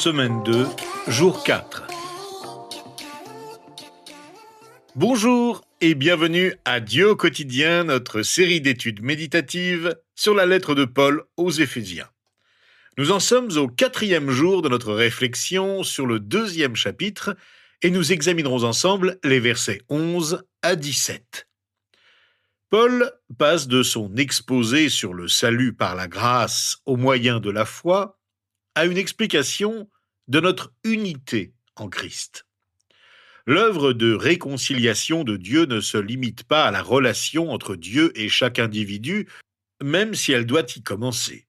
Semaine 2, jour 4. Bonjour et bienvenue à Dieu au quotidien, notre série d'études méditatives sur la lettre de Paul aux Éphésiens. Nous en sommes au 4e jour de notre réflexion sur le 2e chapitre et nous examinerons ensemble les versets 11 à 17. Paul passe de son exposé sur le salut par la grâce au moyen de la foi à une explication de notre unité en Christ. L'œuvre de réconciliation de Dieu ne se limite pas à la relation entre Dieu et chaque individu, même si elle doit y commencer.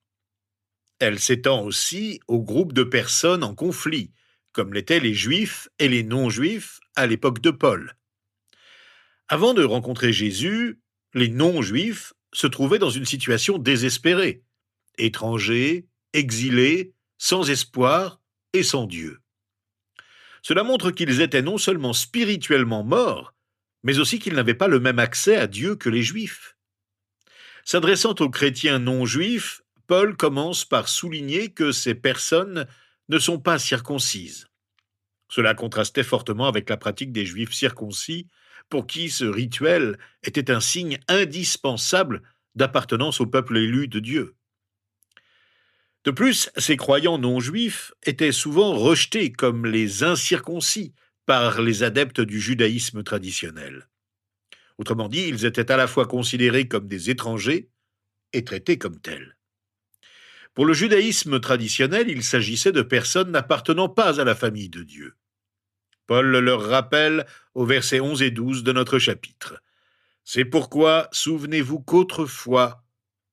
Elle s'étend aussi au groupe de personnes en conflit, comme l'étaient les Juifs et les non-Juifs à l'époque de Paul. Avant de rencontrer Jésus, les non-Juifs se trouvaient dans une situation désespérée, étrangers, exilés, sans espoir et sans Dieu. Cela montre qu'ils étaient non seulement spirituellement morts, mais aussi qu'ils n'avaient pas le même accès à Dieu que les Juifs. S'adressant aux chrétiens non juifs, Paul commence par souligner que ces personnes ne sont pas circoncises. Cela contrastait fortement avec la pratique des Juifs circoncis, pour qui ce rituel était un signe indispensable d'appartenance au peuple élu de Dieu. De plus, ces croyants non-juifs étaient souvent rejetés comme les incirconcis par les adeptes du judaïsme traditionnel. Autrement dit, ils étaient à la fois considérés comme des étrangers et traités comme tels. Pour le judaïsme traditionnel, il s'agissait de personnes n'appartenant pas à la famille de Dieu. Paul leur rappelle aux versets 11 et 12 de notre chapitre. « C'est pourquoi, souvenez-vous qu'autrefois,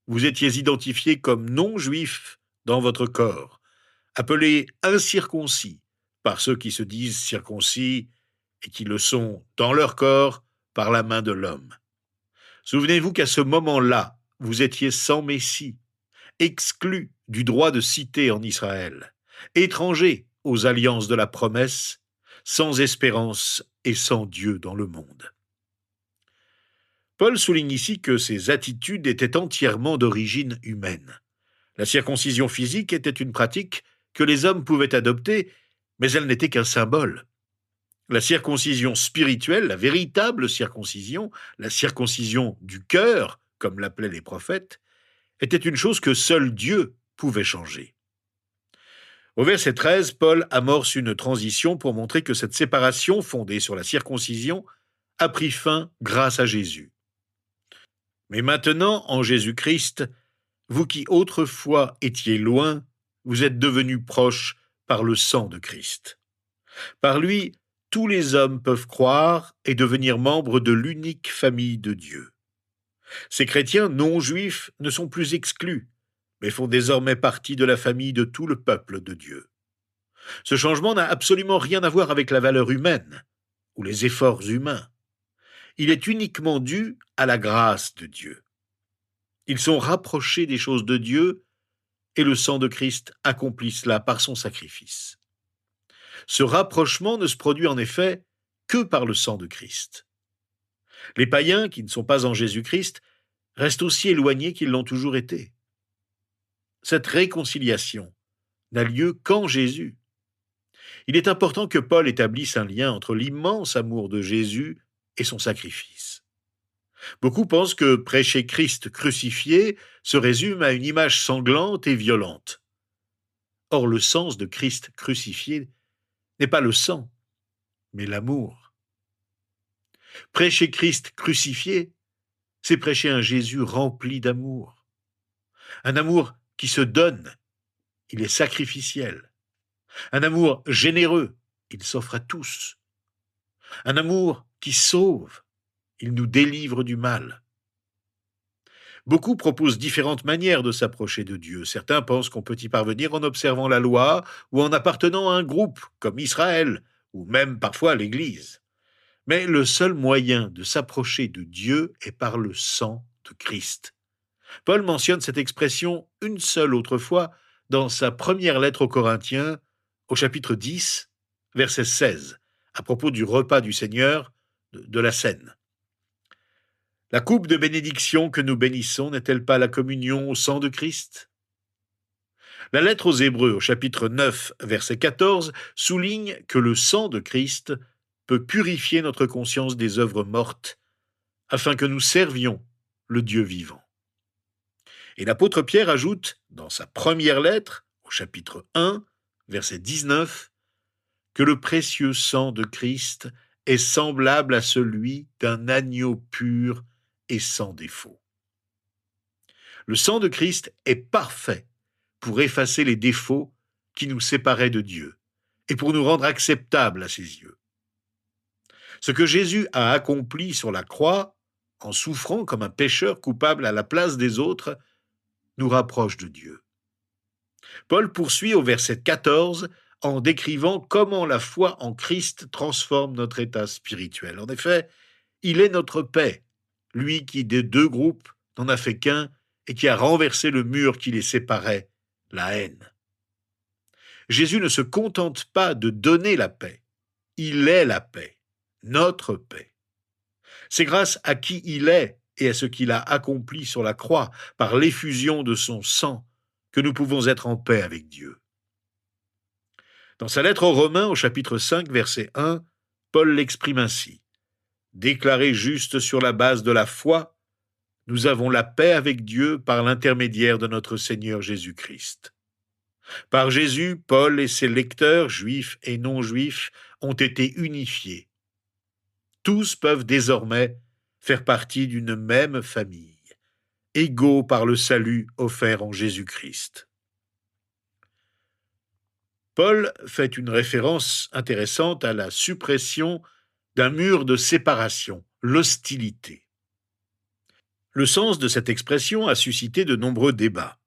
vous étiez identifiés comme non-juifs dans votre corps, appelés incirconcis par ceux qui se disent circoncis et qui le sont dans leur corps par la main de l'homme. Souvenez-vous qu'à ce moment-là, vous étiez sans Messie, exclus du droit de cité en Israël, étrangers aux alliances de la promesse, sans espérance et sans Dieu dans le monde. » Paul souligne ici que ces attitudes étaient entièrement d'origine humaine. La circoncision physique était une pratique que les hommes pouvaient adopter, mais elle n'était qu'un symbole. La circoncision spirituelle, la véritable circoncision, la circoncision du cœur, comme l'appelaient les prophètes, était une chose que seul Dieu pouvait changer. Au verset 13, Paul amorce une transition pour montrer que cette séparation fondée sur la circoncision a pris fin grâce à Jésus. Mais maintenant, en Jésus-Christ, vous qui autrefois étiez loin, vous êtes devenus proches par le sang de Christ. Par lui, tous les hommes peuvent croire et devenir membres de l'unique famille de Dieu. Ces chrétiens non-juifs ne sont plus exclus, mais font désormais partie de la famille de tout le peuple de Dieu. Ce changement n'a absolument rien à voir avec la valeur humaine ou les efforts humains. Il est uniquement dû à la grâce de Dieu. Ils sont rapprochés des choses de Dieu et le sang de Christ accomplit cela par son sacrifice. Ce rapprochement ne se produit en effet que par le sang de Christ. Les païens qui ne sont pas en Jésus-Christ restent aussi éloignés qu'ils l'ont toujours été. Cette réconciliation n'a lieu qu'en Jésus. Il est important que Paul établisse un lien entre l'immense amour de Jésus et son sacrifice. Beaucoup pensent que prêcher Christ crucifié se résume à une image sanglante et violente. Or, le sens de Christ crucifié n'est pas le sang, mais l'amour. Prêcher Christ crucifié, c'est prêcher un Jésus rempli d'amour. Un amour qui se donne, il est sacrificiel. Un amour généreux, il s'offre à tous. Un amour qui sauve, il nous délivre du mal. Beaucoup proposent différentes manières de s'approcher de Dieu. Certains pensent qu'on peut y parvenir en observant la loi ou en appartenant à un groupe, comme Israël, ou même parfois l'Église. Mais le seul moyen de s'approcher de Dieu est par le sang de Christ. Paul mentionne cette expression une seule autre fois dans sa première lettre aux Corinthiens, au chapitre 10, verset 16, à propos du repas du Seigneur, de la Cène. La coupe de bénédiction que nous bénissons n'est-elle pas la communion au sang de Christ ? La lettre aux Hébreux, au chapitre 9, verset 14, souligne que le sang de Christ peut purifier notre conscience des œuvres mortes, afin que nous servions le Dieu vivant. Et l'apôtre Pierre ajoute, dans sa première lettre, au chapitre 1, verset 19, que le précieux sang de Christ est semblable à celui d'un agneau pur et sans défaut. Le sang de Christ est parfait pour effacer les défauts qui nous séparaient de Dieu et pour nous rendre acceptables à ses yeux. Ce que Jésus a accompli sur la croix, en souffrant comme un pécheur coupable à la place des autres, nous rapproche de Dieu. Paul poursuit au verset 14 en décrivant comment la foi en Christ transforme notre état spirituel. En effet, il est notre paix, lui qui des deux groupes n'en a fait qu'un et qui a renversé le mur qui les séparait, la haine. Jésus ne se contente pas de donner la paix, il est la paix, notre paix. C'est grâce à qui il est et à ce qu'il a accompli sur la croix, par l'effusion de son sang, que nous pouvons être en paix avec Dieu. Dans sa lettre aux Romains, au chapitre 5, verset 1, Paul l'exprime ainsi. Déclarés justes sur la base de la foi, nous avons la paix avec Dieu par l'intermédiaire de notre Seigneur Jésus-Christ. Par Jésus, Paul et ses lecteurs, juifs et non-juifs, ont été unifiés. Tous peuvent désormais faire partie d'une même famille, égaux par le salut offert en Jésus-Christ. Paul fait une référence intéressante à la suppression d'un mur de séparation, l'hostilité. Le sens de cette expression a suscité de nombreux débats.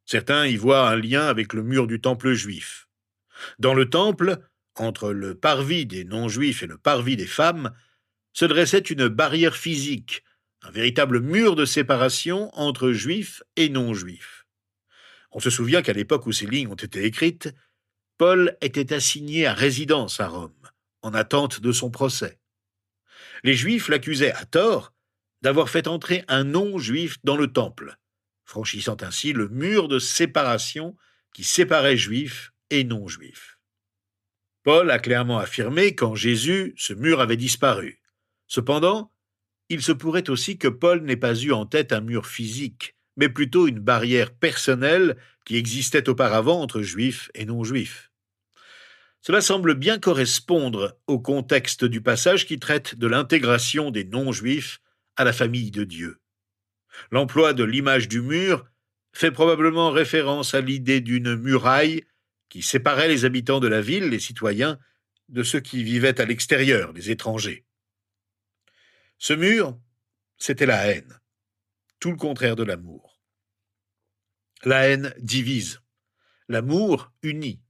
Certains y voient un lien avec le mur du temple juif. Dans le temple, entre le parvis des non-juifs et le parvis des femmes, se dressait une barrière physique, un véritable mur de séparation entre juifs et non-juifs. On se souvient qu'à l'époque où ces lignes ont été écrites, Paul était assigné à résidence à Rome, en attente de son procès. Les Juifs l'accusaient à tort d'avoir fait entrer un non-juif dans le temple, franchissant ainsi le mur de séparation qui séparait Juifs et non-Juifs. Paul a clairement affirmé qu'en Jésus, ce mur avait disparu. Cependant, il se pourrait aussi que Paul n'ait pas eu en tête un mur physique, mais plutôt une barrière personnelle qui existait auparavant entre Juifs et non-Juifs. Cela semble bien correspondre au contexte du passage qui traite de l'intégration des non-juifs à la famille de Dieu. L'emploi de l'image du mur fait probablement référence à l'idée d'une muraille qui séparait les habitants de la ville, les citoyens, de ceux qui vivaient à l'extérieur, les étrangers. Ce mur, c'était la haine, tout le contraire de l'amour. La haine divise, l'amour unit.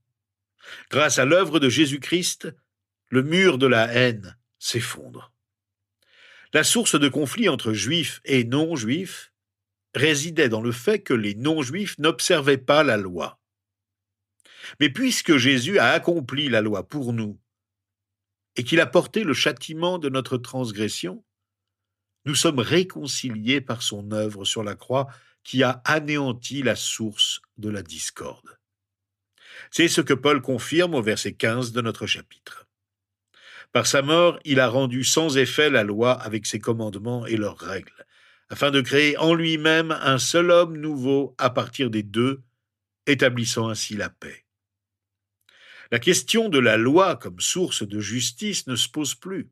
Grâce à l'œuvre de Jésus-Christ, le mur de la haine s'effondre. La source de conflit entre juifs et non-juifs résidait dans le fait que les non-juifs n'observaient pas la loi. Mais puisque Jésus a accompli la loi pour nous et qu'il a porté le châtiment de notre transgression, nous sommes réconciliés par son œuvre sur la croix qui a anéanti la source de la discorde. C'est ce que Paul confirme au verset 15 de notre chapitre. Par sa mort, il a rendu sans effet la loi avec ses commandements et leurs règles, afin de créer en lui-même un seul homme nouveau à partir des deux, établissant ainsi la paix. La question de la loi comme source de justice ne se pose plus.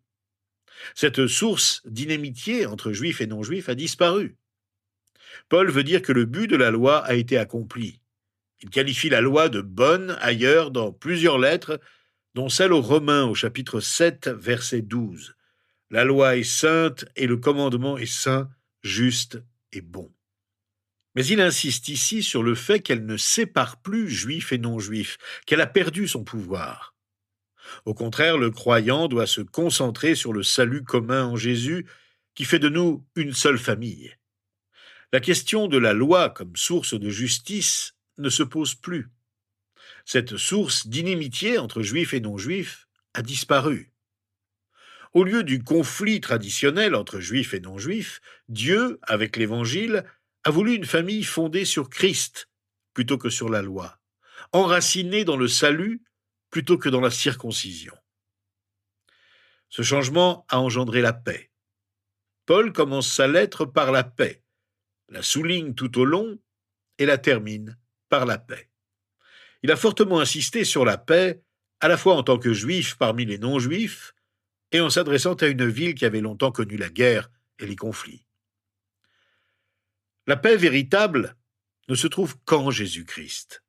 Cette source d'inimitié entre juifs et non-juifs a disparu. Paul veut dire que le but de la loi a été accompli. Il qualifie la loi de bonne ailleurs dans plusieurs lettres, dont celle aux Romains au chapitre 7, verset 12. La loi est sainte et le commandement est saint, juste et bon. Mais il insiste ici sur le fait qu'elle ne sépare plus juifs et non-juifs, qu'elle a perdu son pouvoir. Au contraire, le croyant doit se concentrer sur le salut commun en Jésus, qui fait de nous une seule famille. La question de la loi comme source de justice ne se pose plus. Cette source d'inimitié entre juifs et non-juifs a disparu. Au lieu du conflit traditionnel entre juifs et non-juifs, Dieu, avec l'Évangile, a voulu une famille fondée sur Christ, plutôt que sur la loi, enraciné dans le salut plutôt que dans la circoncision. Ce changement a engendré la paix. Paul commence sa lettre par la paix, la souligne tout au long et la termine par la paix. Il a fortement insisté sur la paix, à la fois en tant que juif parmi les non-juifs et en s'adressant à une ville qui avait longtemps connu la guerre et les conflits. La paix véritable ne se trouve qu'en Jésus-Christ.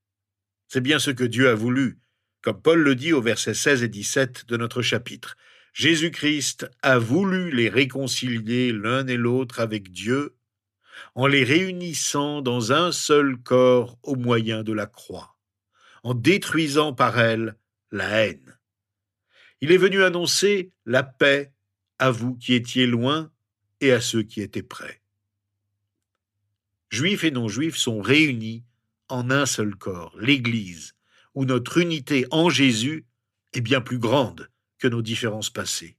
C'est bien ce que Dieu a voulu, comme Paul le dit au versets 16 et 17 de notre chapitre. Jésus-Christ a voulu les réconcilier l'un et l'autre avec Dieu en les réunissant dans un seul corps au moyen de la croix, en détruisant par elle la haine. Il est venu annoncer la paix à vous qui étiez loin et à ceux qui étaient près. Juifs et non-juifs sont réunis en un seul corps, l'Église, où notre unité en Jésus est bien plus grande que nos différences passées.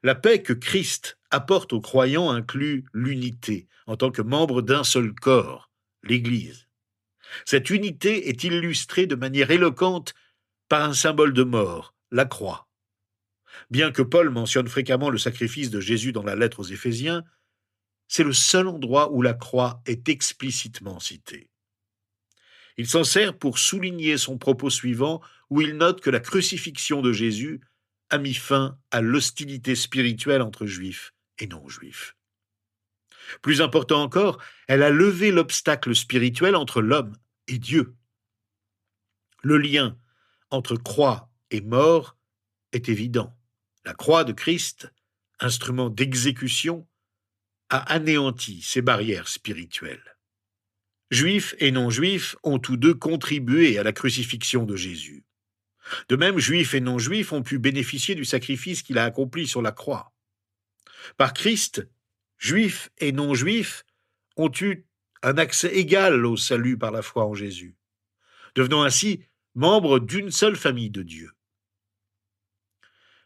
La paix que Christ apporte aux croyants inclut l'unité en tant que membre d'un seul corps, l'Église. Cette unité est illustrée de manière éloquente par un symbole de mort, la croix. Bien que Paul mentionne fréquemment le sacrifice de Jésus dans la lettre aux Éphésiens, c'est le seul endroit où la croix est explicitement citée. Il s'en sert pour souligner son propos suivant, où il note que la crucifixion de Jésus a mis fin à l'hostilité spirituelle entre juifs et non-juifs. Plus important encore, elle a levé l'obstacle spirituel entre l'homme et Dieu. Le lien entre croix et mort est évident. La croix de Christ, instrument d'exécution, a anéanti ces barrières spirituelles. Juifs et non-juifs ont tous deux contribué à la crucifixion de Jésus. De même, juifs et non-juifs ont pu bénéficier du sacrifice qu'il a accompli sur la croix. Par Christ, juifs et non-juifs ont eu un accès égal au salut par la foi en Jésus, devenant ainsi membres d'une seule famille de Dieu.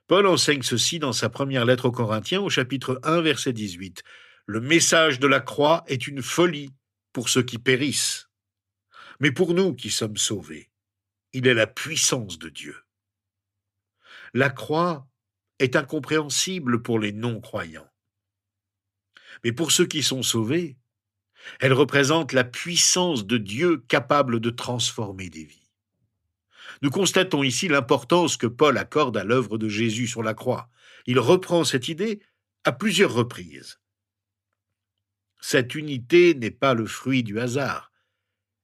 Paul enseigne ceci dans sa première lettre aux Corinthiens au chapitre 1, verset 18. Le message de la croix est une folie pour ceux qui périssent, mais pour nous qui sommes sauvés, il est la puissance de Dieu. La croix est incompréhensible pour les non-croyants, mais pour ceux qui sont sauvés, elle représente la puissance de Dieu capable de transformer des vies. Nous constatons ici l'importance que Paul accorde à l'œuvre de Jésus sur la croix. Il reprend cette idée à plusieurs reprises. Cette unité n'est pas le fruit du hasard.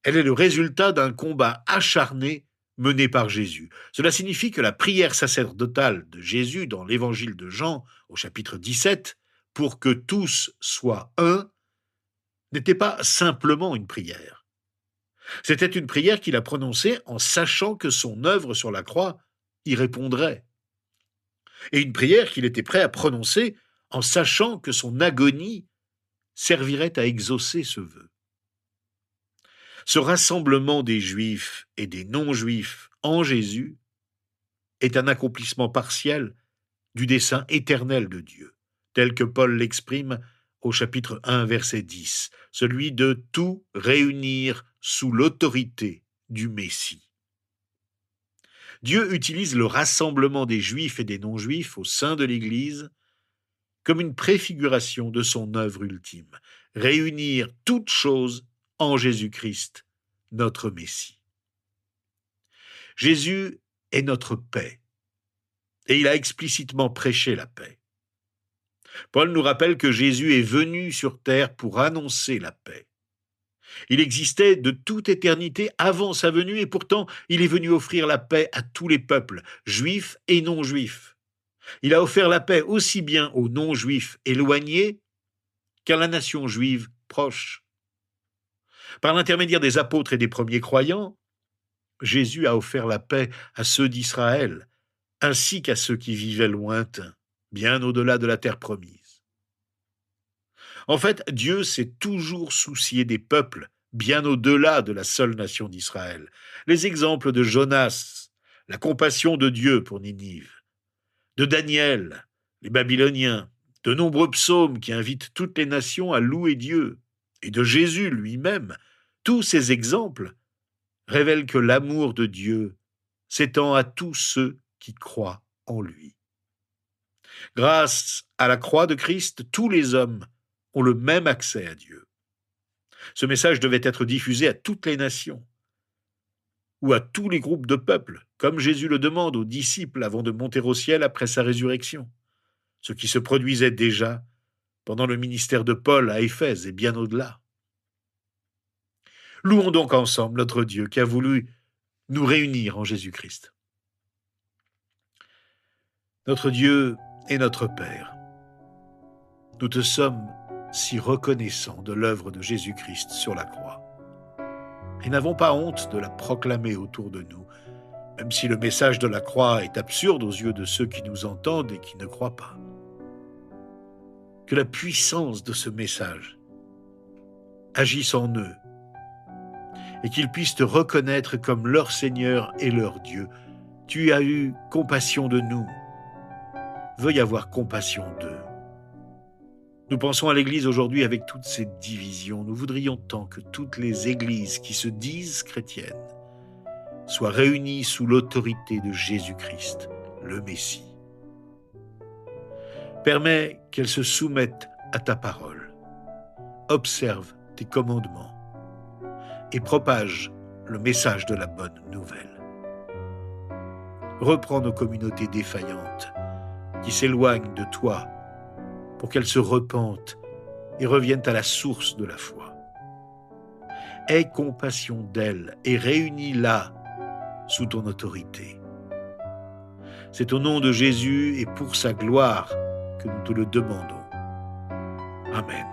Elle est le résultat d'un combat acharné mené par Jésus. Cela signifie que la prière sacerdotale de Jésus dans l'évangile de Jean, au chapitre 17, pour que tous soient un, n'était pas simplement une prière. C'était une prière qu'il a prononcée en sachant que son œuvre sur la croix y répondrait. Et une prière qu'il était prêt à prononcer en sachant que son agonie servirait à exaucer ce vœu. Ce rassemblement des Juifs et des non-Juifs en Jésus est un accomplissement partiel du dessein éternel de Dieu, tel que Paul l'exprime au chapitre 1, verset 10, celui de tout réunir sous l'autorité du Messie. Dieu utilise le rassemblement des Juifs et des non-Juifs au sein de l'Église comme une préfiguration de son œuvre ultime, réunir toutes choses en Jésus-Christ, notre Messie. Jésus est notre paix, et il a explicitement prêché la paix. Paul nous rappelle que Jésus est venu sur terre pour annoncer la paix. Il existait de toute éternité avant sa venue et pourtant il est venu offrir la paix à tous les peuples, juifs et non-juifs. Il a offert la paix aussi bien aux non-juifs éloignés qu'à la nation juive proche. Par l'intermédiaire des apôtres et des premiers croyants, Jésus a offert la paix à ceux d'Israël, ainsi qu'à ceux qui vivaient lointains, bien au-delà de la terre promise. En fait, Dieu s'est toujours soucié des peuples, bien au-delà de la seule nation d'Israël. Les exemples de Jonas, la compassion de Dieu pour Ninive, de Daniel, les Babyloniens, de nombreux psaumes qui invitent toutes les nations à louer Dieu, et de Jésus lui-même, Tous ces exemples révèlent que l'amour de Dieu s'étend à tous ceux qui croient en lui. Grâce à la croix de Christ, tous les hommes ont le même accès à Dieu. Ce message devait être diffusé à toutes les nations ou à tous les groupes de peuples, comme Jésus le demande aux disciples avant de monter au ciel après sa résurrection, ce qui se produisait déjà pendant le ministère de Paul à Éphèse et bien au-delà. Louons donc ensemble notre Dieu qui a voulu nous réunir en Jésus-Christ. Notre Dieu est notre Père. Nous te sommes si reconnaissants de l'œuvre de Jésus-Christ sur la croix. Et n'avons pas honte de la proclamer autour de nous, même si le message de la croix est absurde aux yeux de ceux qui nous entendent et qui ne croient pas. Que la puissance de ce message agisse en eux et qu'ils puissent te reconnaître comme leur Seigneur et leur Dieu. Tu as eu compassion de nous. Veuille avoir compassion d'eux. Nous pensons à l'Église aujourd'hui avec toutes ces divisions. Nous voudrions tant que toutes les églises qui se disent chrétiennes soient réunies sous l'autorité de Jésus-Christ, le Messie. Permets qu'elles se soumettent à ta parole, observe tes commandements et propage le message de la bonne nouvelle. Reprends nos communautés défaillantes qui s'éloignent de toi pour qu'elles se repentent et reviennent à la source de la foi. Aie compassion d'elles et réunis-la sous ton autorité. C'est au nom de Jésus et pour sa gloire que nous te le demandons. Amen.